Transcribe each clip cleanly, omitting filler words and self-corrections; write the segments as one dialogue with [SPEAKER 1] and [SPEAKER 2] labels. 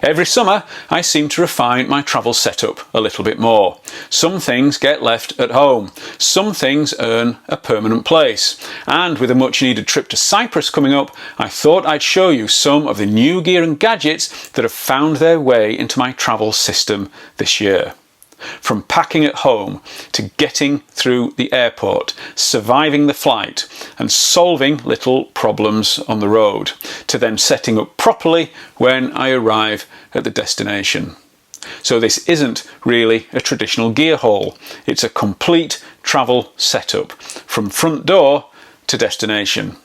[SPEAKER 1] Every summer I seem to refine my travel setup a little bit more. Some things get left at home, some things earn a permanent place, and with a much needed trip to Cyprus coming up, I thought I'd show you some of the new gear and gadgets that have found their way into my travel system this year. From packing at home to getting through the airport, surviving the flight and solving little problems on the road, to then setting up properly when I arrive at the destination. So this isn't really a traditional gear haul, it's a complete travel setup from front door to destination.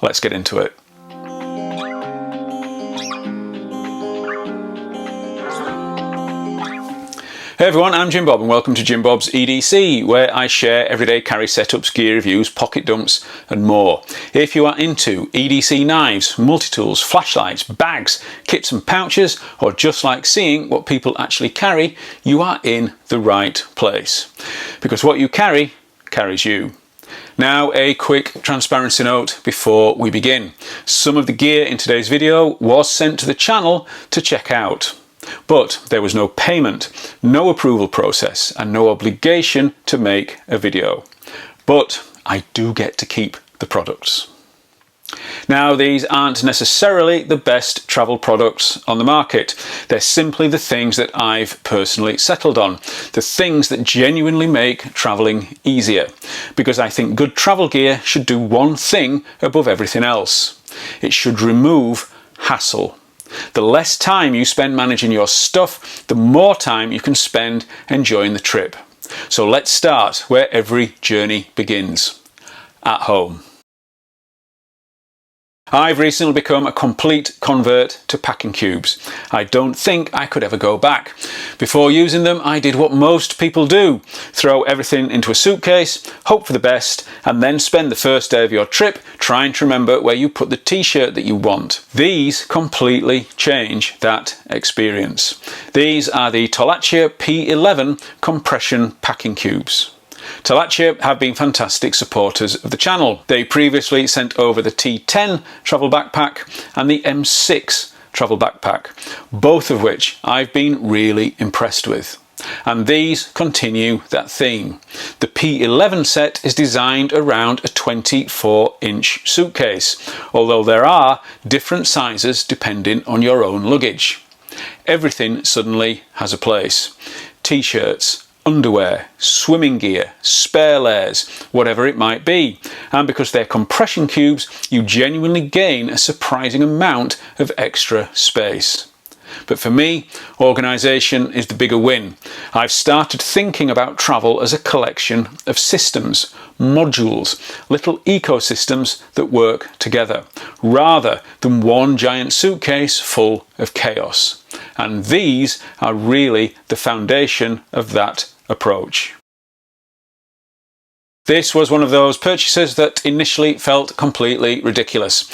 [SPEAKER 1] Let's get into it. Hey everyone, I'm Jim Bob and welcome to Jim Bob's EDC, where I share everyday carry setups, gear reviews, pocket dumps and more. If you are into EDC knives, multi-tools, flashlights, bags, kits and pouches, or just like seeing what people actually carry, you are in the right place. Because what you carry, carries you. Now a quick transparency note before we begin. Some of the gear in today's video was sent to the channel to check out. But there was no payment, no approval process and no obligation to make a video. But I do get to keep the products. Now these aren't necessarily the best travel products on the market. They're simply the things that I've personally settled on. The things that genuinely make travelling easier. Because I think good travel gear should do one thing above everything else. It should remove hassle. The less time you spend managing your stuff, the more time you can spend enjoying the trip. So let's start where every journey begins, at home. I've recently become a complete convert to packing cubes. I don't think I could ever go back. Before using them, I did what most people do. Throw everything into a suitcase, hope for the best, and then spend the first day of your trip trying to remember where you put the t-shirt that you want. These completely change that experience. These are the Tolaccea P11 compression packing cubes. Tolaccea have been fantastic supporters of the channel. They previously sent over the T10 travel backpack and the M6 travel backpack, both of which I've been really impressed with. And these continue that theme. The P11 set is designed around a 24-inch suitcase, although there are different sizes depending on your own luggage. Everything suddenly has a place. T-shirts, underwear, swimming gear, spare layers, whatever it might be. And because they're compression cubes, you genuinely gain a surprising amount of extra space. But for me, organisation is the bigger win. I've started thinking about travel as a collection of systems, modules, little ecosystems that work together, rather than one giant suitcase full of chaos. And these are really the foundation of that approach. This was one of those purchases that initially felt completely ridiculous.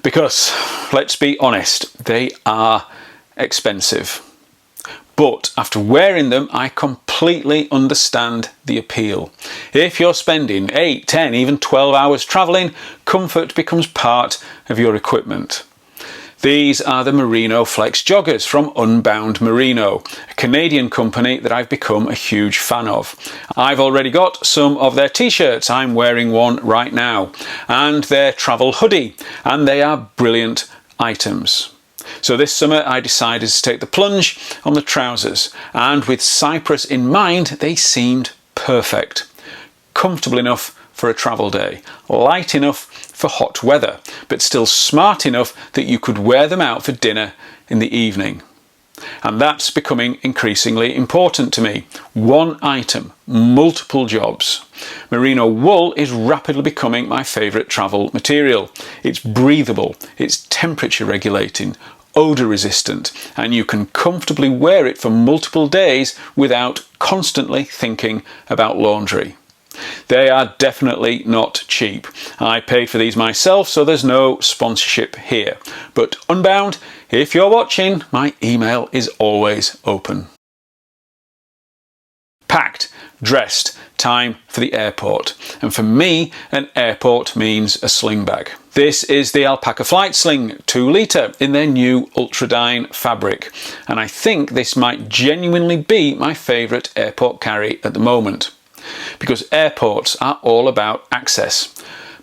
[SPEAKER 1] Because, let's be honest, they are expensive. But after wearing them, I completely understand the appeal. If you're spending 8, 10, even 12 hours travelling, comfort becomes part of your equipment. These are the Merino Flex Joggers from Unbound Merino, a Canadian company that I've become a huge fan of. I've already got some of their t-shirts, I'm wearing one right now, and their travel hoodie, and they are brilliant items. So this summer I decided to take the plunge on the trousers, and with Cyprus in mind they seemed perfect. Comfortable enough for a travel day, light enough for hot weather, but still smart enough that you could wear them out for dinner in the evening. And that's becoming increasingly important to me. One item, multiple jobs. Merino wool is rapidly becoming my favourite travel material. It's breathable, it's temperature regulating, odour resistant, and you can comfortably wear it for multiple days without constantly thinking about laundry. They are definitely not cheap. I paid for these myself, so there's no sponsorship here. But Unbound, if you're watching, my email is always open. Packed, dressed, time for the airport. And for me, an airport means a sling bag. This is the Alpaka Flight Sling 2 litre in their new Ultradyne fabric, and I think this might genuinely be my favourite airport carry at the moment, because airports are all about access.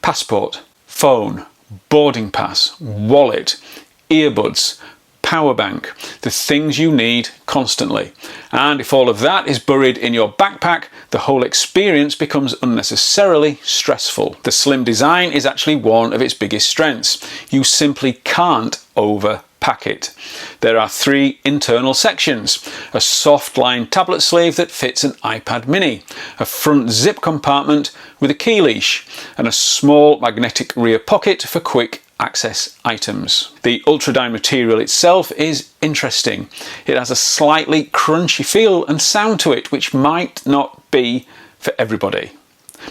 [SPEAKER 1] Passport, phone, boarding pass, wallet, earbuds, power bank, the things you need constantly. And if all of that is buried in your backpack, the whole experience becomes unnecessarily stressful. The slim design is actually one of its biggest strengths. You simply can't overpack it. There are 3 internal sections: a soft line tablet sleeve that fits an iPad mini, a front zip compartment with a key leash, and a small magnetic rear pocket for quick access items. The Ultradyne material itself is interesting. It has a slightly crunchy feel and sound to it, which might not be for everybody.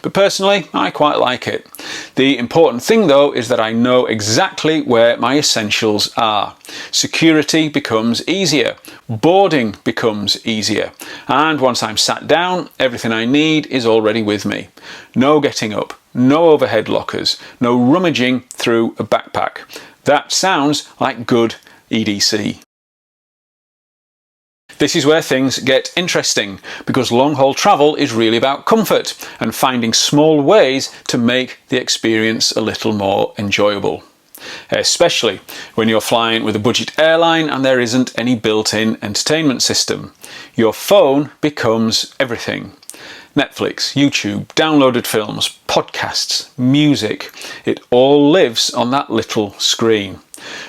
[SPEAKER 1] But personally, I quite like it. The important thing though is that I know exactly where my essentials are. Security becomes easier, boarding becomes easier, and once I'm sat down, everything I need is already with me. No getting up, no overhead lockers, no rummaging through a backpack. That sounds like good EDC. This is where things get interesting, because long-haul travel is really about comfort and finding small ways to make the experience a little more enjoyable. Especially when you're flying with a budget airline and there isn't any built-in entertainment system. Your phone becomes everything. Netflix, YouTube, downloaded films, podcasts, music, it all lives on that little screen.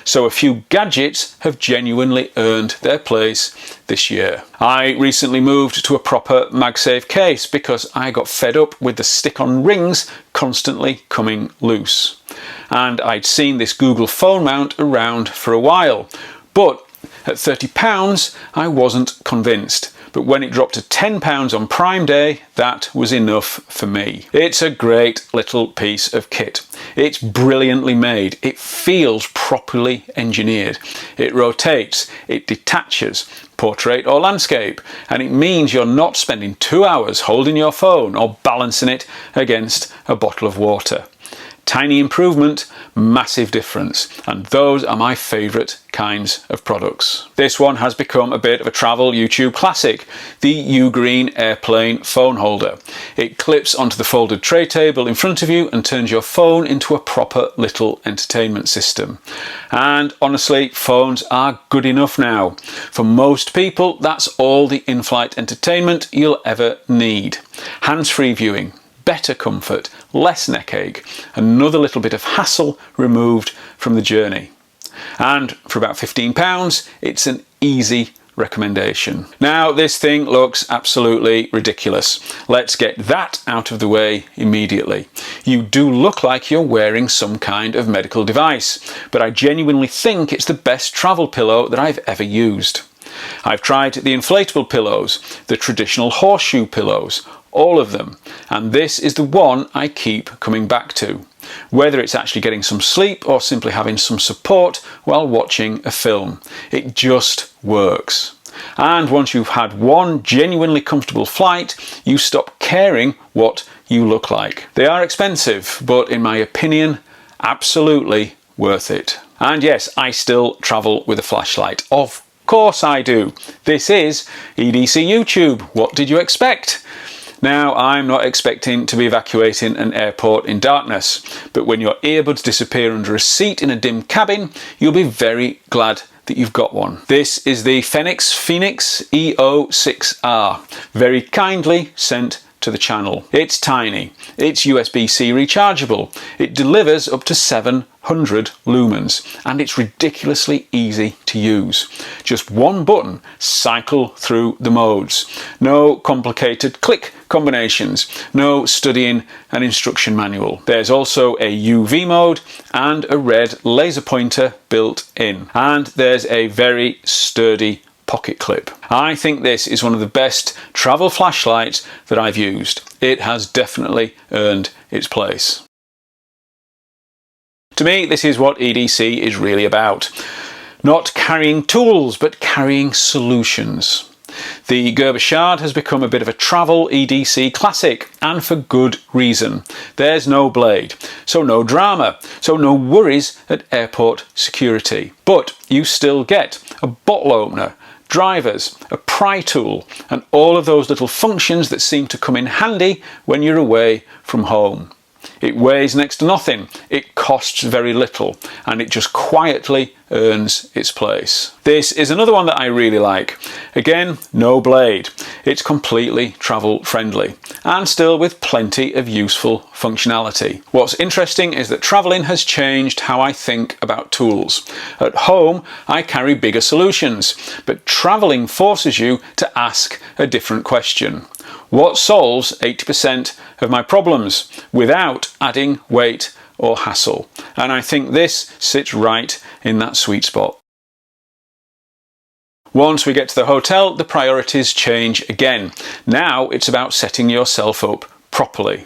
[SPEAKER 1] So a few gadgets have genuinely earned their place this year. I recently moved to a proper MagSafe case because I got fed up with the stick-on rings constantly coming loose. And I'd seen this Google phone mount around for a while, but at £30 I wasn't convinced. But when it dropped to £10 on Prime Day, that was enough for me. It's a great little piece of kit. It's brilliantly made. It feels properly engineered. It rotates, it detaches, portrait or landscape, and it means you're not spending 2 hours holding your phone or balancing it against a bottle of water. Tiny improvement, massive difference, and those are my favourite kinds of products. This one has become a bit of a travel YouTube classic, the UGreen airplane phone holder. It clips onto the folded tray table in front of you and turns your phone into a proper little entertainment system. And honestly, phones are good enough now. For most people, that's all the in-flight entertainment you'll ever need. Hands-free viewing, better comfort, less neck ache, another little bit of hassle removed from the journey. And for about £15, it's an easy recommendation. Now this thing looks absolutely ridiculous. Let's get that out of the way immediately. You do look like you're wearing some kind of medical device, but I genuinely think it's the best travel pillow that I've ever used. I've tried the inflatable pillows, the traditional horseshoe pillows, all of them, and this is the one I keep coming back to, whether it's actually getting some sleep or simply having some support while watching a film. It just works. And once you've had one genuinely comfortable flight, you stop caring what you look like. They are expensive, but in my opinion, absolutely worth it. And yes, I still travel with a flashlight. Of course I do. This is EDC YouTube. What did you expect? Now, I'm not expecting to be evacuating an airport in darkness, but when your earbuds disappear under a seat in a dim cabin, you'll be very glad that you've got one. This is the Fenix EO6R, very kindly sent to the channel. It's tiny, it's USB-C rechargeable, it delivers up to 700 lumens, and it's ridiculously easy to use. Just one button, cycle through the modes. No complicated click combinations, no studying an instruction manual. There's also a UV mode and a red laser pointer built in, and there's a very sturdy pocket clip. I think this is one of the best travel flashlights that I've used. It has definitely earned its place. To me, this is what EDC is really about. Not carrying tools, but carrying solutions. The Gerber Shard has become a bit of a travel EDC classic, and for good reason. There's no blade, so no drama, so no worries at airport security. But you still get a bottle opener, drivers, a pry tool, and all of those little functions that seem to come in handy when you're away from home. It weighs next to nothing, it costs very little, and it just quietly earns its place. This is another one that I really like. Again, no blade. It's completely travel friendly, and still with plenty of useful functionality. What's interesting is that travelling has changed how I think about tools. At home, I carry bigger solutions, but travelling forces you to ask a different question. What solves 80% of my problems without adding weight or hassle? And I think this sits right in that sweet spot. Once we get to the hotel, the priorities change again. Now it's about setting yourself up properly.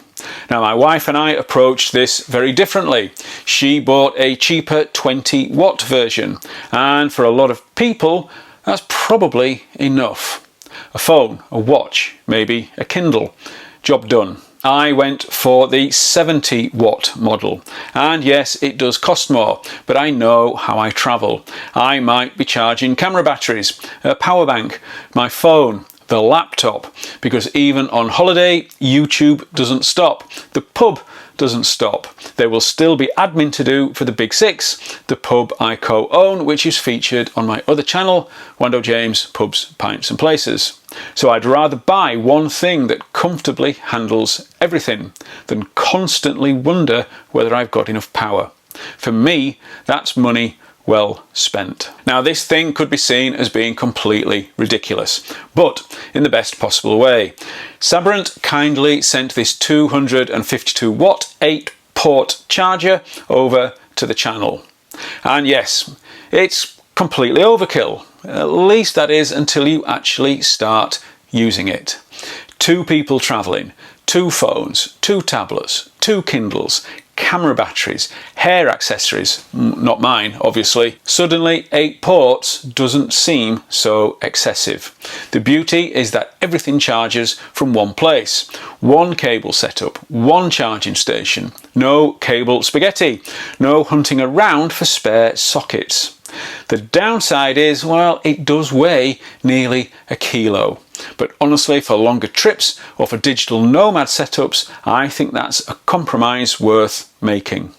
[SPEAKER 1] Now my wife and I approached this very differently. She bought a cheaper 20-watt version, and for a lot of people that's probably enough. A phone, a watch, maybe a Kindle. Job done. I went for the 70-watt model, and yes, it does cost more, but I know how I travel. I might be charging camera batteries, a power bank, my phone, the laptop, because even on holiday, YouTube doesn't stop. The pub doesn't stop. There will still be admin to do for the Big Six, the pub I co-own, which is featured on my other channel, Wando James Pubs, Pints and Places. So I'd rather buy one thing that comfortably handles everything than constantly wonder whether I've got enough power. For me, that's money well spent. Now this thing could be seen as being completely ridiculous, but in the best possible way. Sabrent kindly sent this 252 watt 8-port charger over to the channel. And yes, it's completely overkill. At least that is until you actually start using it. 2 people travelling, 2 phones, 2 tablets, 2 Kindles, camera batteries, hair accessories, not mine obviously. Suddenly 8 ports doesn't seem so excessive. The beauty is that everything charges from one place. One cable setup, one charging station, no cable spaghetti, no hunting around for spare sockets. The downside is, well, it does weigh nearly a kilo. But honestly, for longer trips or for digital nomad setups, I think that's a compromise worth making.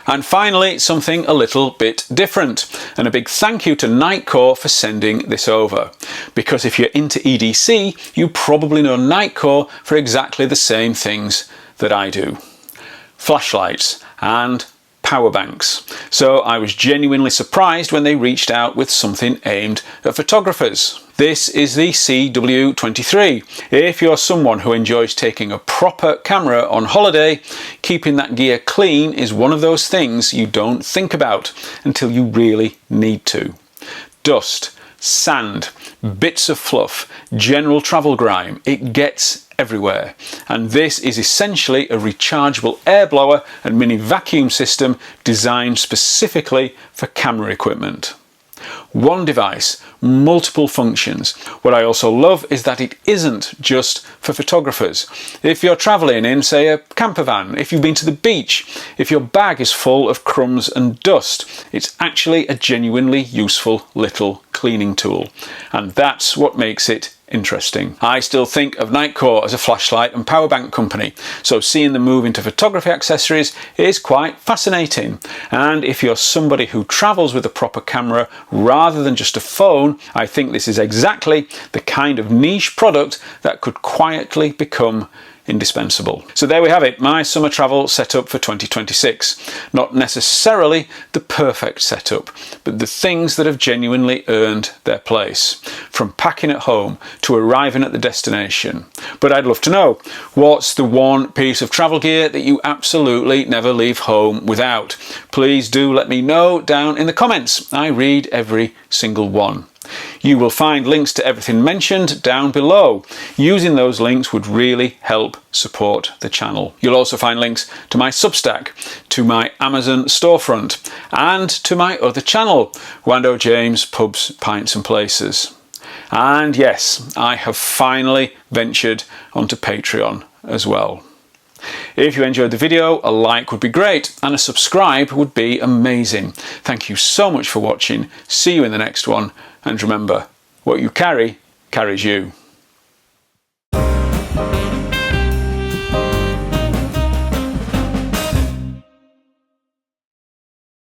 [SPEAKER 1] And finally, something a little bit different, and a big thank you to Nitecore for sending this over. Because if you're into EDC, you probably know Nitecore for exactly the same things that I do. Flashlights and power banks. So I was genuinely surprised when they reached out with something aimed at photographers. This is the CW23. If you're someone who enjoys taking a proper camera on holiday, keeping that gear clean is one of those things you don't think about until you really need to. Dust, sand, bits of fluff, general travel grime, it gets everywhere. And this is essentially a rechargeable air blower and mini vacuum system designed specifically for camera equipment. One device, multiple functions. What I also love is that it isn't just for photographers. If you're traveling in, say, a camper van, if you've been to the beach, if your bag is full of crumbs and dust, it's actually a genuinely useful little cleaning tool. And that's what makes it interesting. I still think of Nitecore as a flashlight and power bank company, so seeing them move into photography accessories is quite fascinating. And if you're somebody who travels with a proper camera rather than just a phone, I think this is exactly the kind of niche product that could quietly become indispensable. So there we have it, my summer travel setup for 2026. Not necessarily the perfect setup, but the things that have genuinely earned their place, from packing at home to arriving at the destination. But I'd love to know, what's the one piece of travel gear that you absolutely never leave home without? Please do let me know down in the comments. I read every single one. You will find links to everything mentioned down below. Using those links would really help support the channel. You'll also find links to my Substack, to my Amazon storefront, and to my other channel, Wando James Pubs, Pints and Places. And yes, I have finally ventured onto Patreon as well. If you enjoyed the video, a like would be great and a subscribe would be amazing. Thank you so much for watching. See you in the next one, and remember, what you carry carries you.